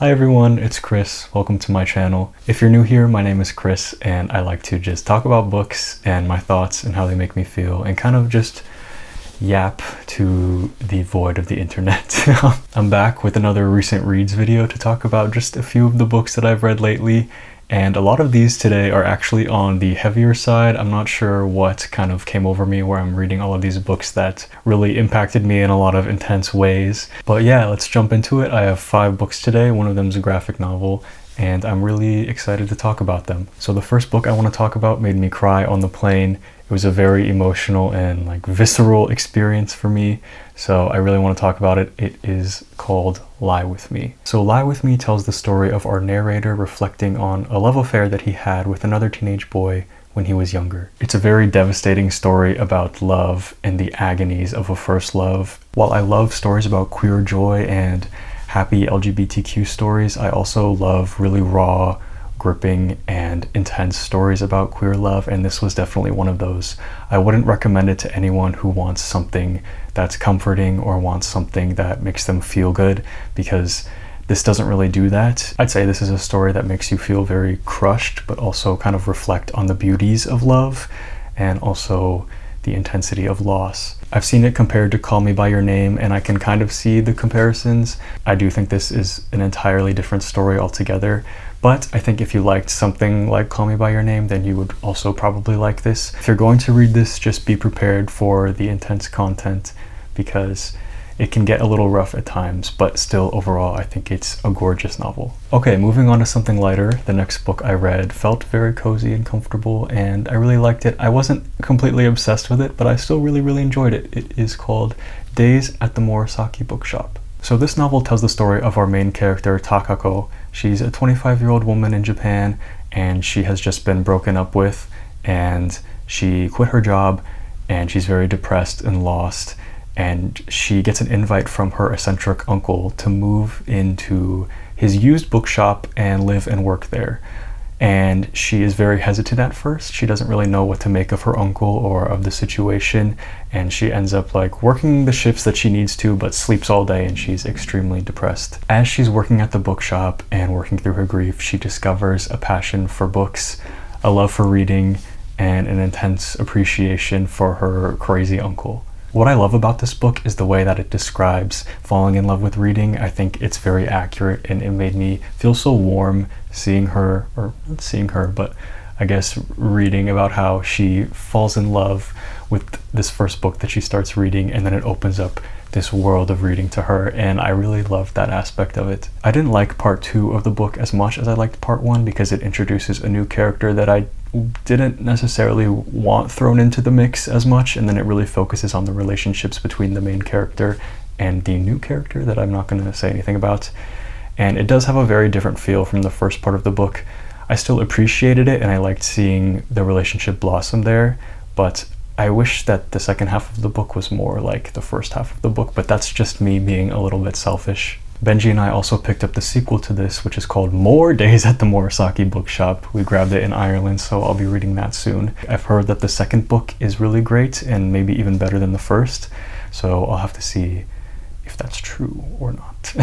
Hi everyone, it's Chris. Welcome to my channel. If you're new here, my name is Chris and I like to just talk about books and my thoughts and how they make me feel and kind of just yap to the void of the internet. I'm back with another recent reads video to talk about just a few of the books that I've read lately, and a lot of these today are actually on the heavier side. I'm not sure what kind of came over me where I'm reading all of these books that really impacted me in a lot of intense ways. But yeah, let's jump into it. I have 5 books today. One of them is a graphic novel, and I'm really excited to talk about them. So the first book I want to talk about made me cry on the plane. It was a very emotional and visceral experience for me, so I really want to talk about it. It is called Lie With Me. So Lie With Me tells the story of our narrator reflecting on a love affair that he had with another teenage boy when he was younger. It's a very devastating story about love and the agonies of a first love. While I love stories about queer joy and happy LGBTQ stories, I also love really raw, gripping and intense stories about queer love, and this was definitely one of those. I wouldn't recommend it to anyone who wants something that's comforting or wants something that makes them feel good, because this doesn't really do that. I'd say this is a story that makes you feel very crushed, but also kind of reflect on the beauties of love and also the intensity of loss. I've seen it compared to Call Me By Your Name, and I can kind of see the comparisons. I do think this is an entirely different story altogether, but I think if you liked something like Call Me By Your Name, then you would also probably like this. If you're going to read this, just be prepared for the intense content, because it can get a little rough at times, but still overall I think it's a gorgeous novel. Okay, moving on to something lighter. The next book I read felt very cozy and comfortable, and I really liked it. I wasn't completely obsessed with it, but I still really enjoyed it. It is called Days at the Morisaki Bookshop. So this novel tells the story of our main character, Takako. She's a 25-year-old woman in Japan, and she has just been broken up with, and she quit her job, and she's very depressed and lost. And she gets an invite from her eccentric uncle to move into his used bookshop and live and work there. And she is very hesitant at first. She doesn't really know what to make of her uncle or of the situation, and she ends up working the shifts that she needs to, but sleeps all day, and she's extremely depressed. As she's working at the bookshop and working through her grief, she discovers a passion for books, a love for reading, and an intense appreciation for her crazy uncle. What I love about this book is the way that it describes falling in love with reading. I think it's very accurate, and it made me feel so warm seeing her, or not seeing her, but I guess reading about how she falls in love with this first book that she starts reading, and then it opens up this world of reading to her, and I really loved that aspect of it. I didn't like part 2 of the book as much as I liked part 1, because it introduces a new character that I didn't necessarily want thrown into the mix as much, and then it really focuses on the relationships between the main character and the new character that I'm not going to say anything about. And it does have a very different feel from the first part of the book. I still appreciated it, and I liked seeing the relationship blossom there, but I wish that the second half of the book was more like the first half of the book, but that's just me being a little bit selfish. Benji and I also picked up the sequel to this, which is called More Days at the Morisaki Bookshop. We grabbed it in Ireland, so I'll be reading that soon. I've heard that the second book is really great and maybe even better than the first, so I'll have to see if that's true or not.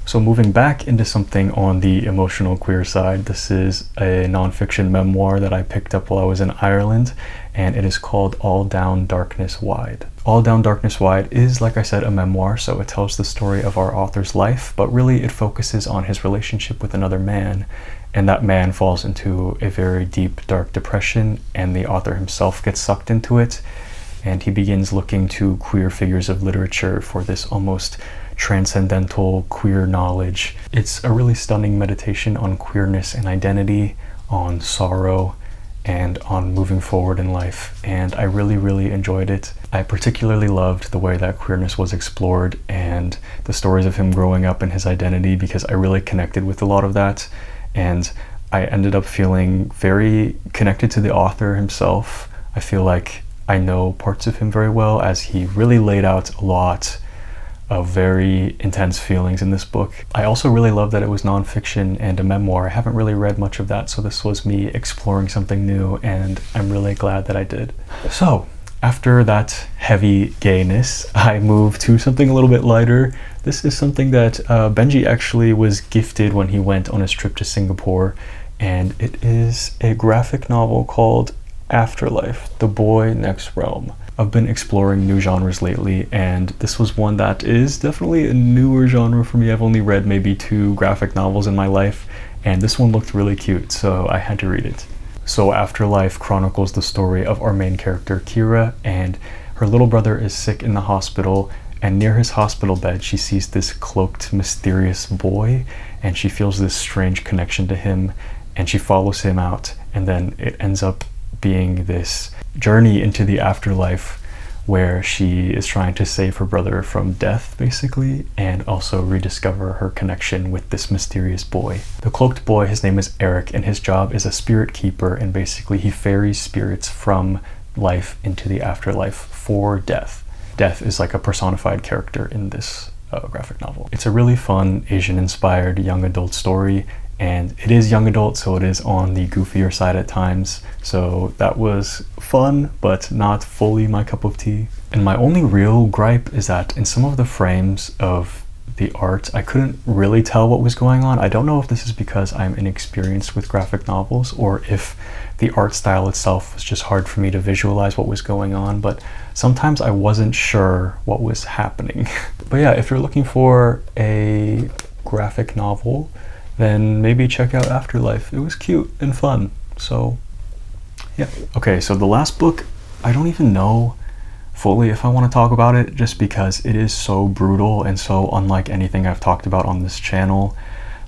So moving back into something on the emotional queer side, this is a nonfiction memoir that I picked up while I was in Ireland, and it is called All Down Darkness Wide. All Down Darkness Wide is, like I said, a memoir, so it tells the story of our author's life, but really it focuses on his relationship with another man, and that man falls into a very deep, dark depression, and the author himself gets sucked into it, and he begins looking to queer figures of literature for this almost transcendental queer knowledge. It's a really stunning meditation on queerness and identity, on sorrow, and on moving forward in life, and I really enjoyed it. I particularly loved the way that queerness was explored and the stories of him growing up and his identity, because I really connected with a lot of that, and I ended up feeling very connected to the author himself. I feel like I know parts of him very well, as he really laid out a lot of very intense feelings in this book. I also really love that it was nonfiction and a memoir. I haven't really read much of that, so this was me exploring something new, and I'm really glad that I did. So After that heavy gayness, I move to something a little bit lighter. This is something that Benji actually was gifted when he went on his trip to Singapore, and it is a graphic novel called Afterlife, The Boy Next Realm. I've been exploring new genres lately, and this was one that is definitely a newer genre for me. I've only read maybe 2 graphic novels in my life, and this one looked really cute, so I had to read it. So Afterlife chronicles the story of our main character, Kira, and her little brother is sick in the hospital, and near his hospital bed she sees this cloaked, mysterious boy, and she feels this strange connection to him, and she follows him out, and then it ends up being this journey into the afterlife where she is trying to save her brother from death, basically, and also rediscover her connection with this mysterious boy. The cloaked boy, his name is Eric, and his job is a spirit keeper, and basically he ferries spirits from life into the afterlife for death. Death is like a personified character in this graphic novel. It's a really fun Asian-inspired young adult story, and it is young adult, so it is on the goofier side at times, so that was fun but not fully my cup of tea. And my only real gripe is that in some of the frames of the art I couldn't really tell what was going on. I don't know if this is because I'm inexperienced with graphic novels or if the art style itself was just hard for me to visualize what was going on, but sometimes I wasn't sure what was happening. But yeah, if you're looking for a graphic novel, then maybe check out Afterlife. It was cute and fun, so yeah. Okay, so the last book, I don't even know fully if I want to talk about it, just because it is so brutal and so unlike anything I've talked about on this channel.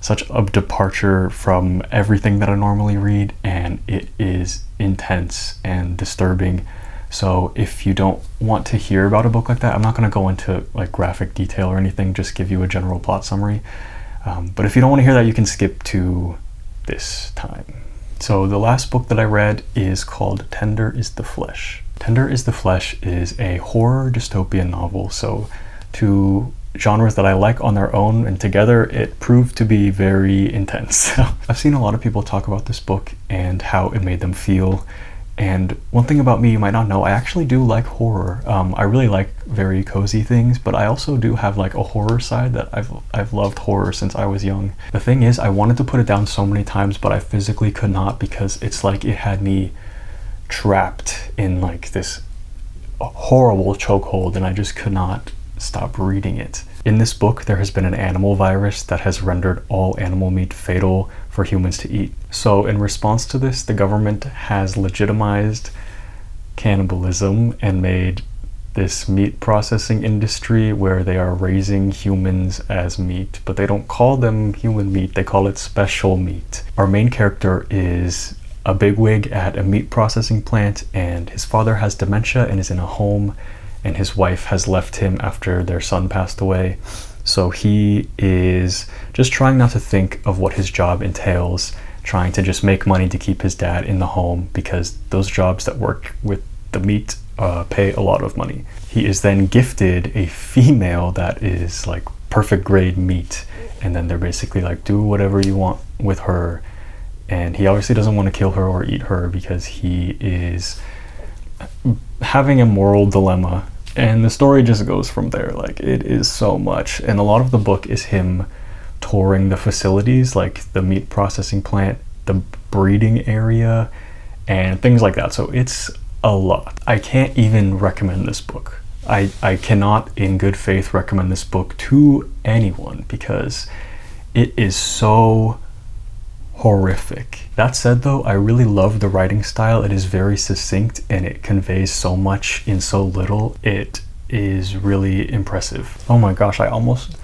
Such a departure from everything that I normally read, and it is intense and disturbing. So if you don't want to hear about a book like that, I'm not going to go into like graphic detail or anything, just give you a general plot summary. But if you don't want to hear that, you can skip to this time. So the last book that I read is called Tender is the Flesh. Tender is the Flesh is a horror dystopian novel. So 2 genres that I like on their own, and together it proved to be very intense. I've seen a lot of people talk about this book and how it made them feel. And one thing about me you might not know, I actually do like horror. I really like very cozy things, but I also do have like a horror side that I've loved horror since I was young. The thing is, I wanted to put it down so many times, but I physically could not, because it's like it had me trapped in like this horrible chokehold, and I just could not stop reading it. In this book, there has been an animal virus that has rendered all animal meat fatal for humans to eat. So in response to this, the government has legitimized cannibalism and made this meat processing industry where they are raising humans as meat, but they don't call them human meat, they call it special meat. Our main character is a bigwig at a meat processing plant, and his father has dementia and is in a home, and his wife has left him after their son passed away. So he is just trying not to think of what his job entails, trying to just make money to keep his dad in the home, because those jobs that work with the meat pay a lot of money. He is then gifted a female that is like perfect grade meat, and then they're basically like, do whatever you want with her. And he obviously doesn't want to kill her or eat her because he is having a moral dilemma. And the story just goes from there. Like, it is so much. And a lot of the book is him touring the facilities, like the meat processing plant, the breeding area, and things like that. So it's a lot. I can't even recommend this book. I cannot in good faith recommend this book to anyone because it is so horrific. That said though, I really love the writing style. It is very succinct and it conveys so much in so little. It is really impressive. Oh my gosh, I almost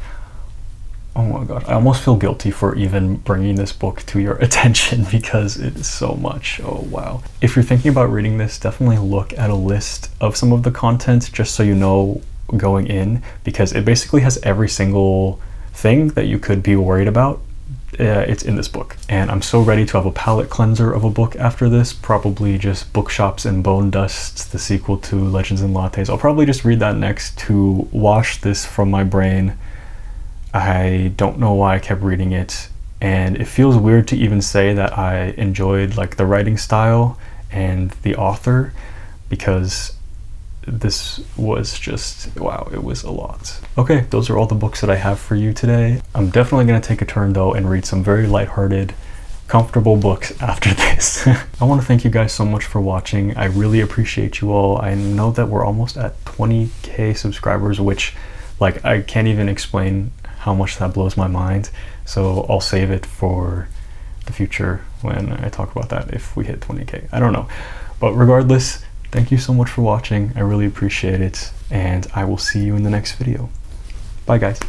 feel guilty for even bringing this book to your attention because it is so much. Oh wow. If you're thinking about reading this, definitely look at a list of some of the content just so you know going in, because it basically has every single thing that you could be worried about. It's in this book, and I'm so ready to have a palate cleanser of a book after this. Probably just Bookshops and Bone Dusts, the sequel to Legends and Lattes. I'll probably just read that next to wash this from my brain. I don't know why I kept reading it, and it feels weird to even say that I enjoyed like the writing style and the author, because this was just, wow, it was a lot. Okay, those are all the books that I have for you today. I'm definitely gonna take a turn though and read some very lighthearted, comfortable books after this. I want to thank you guys so much for watching. I really appreciate you all. I know that we're almost at 20k subscribers, which like I can't even explain how much that blows my mind. So I'll save it for the future when I talk about that if we hit 20k. I don't know. But regardless, thank you so much for watching. I really appreciate it, and I will see you in the next video. Bye guys.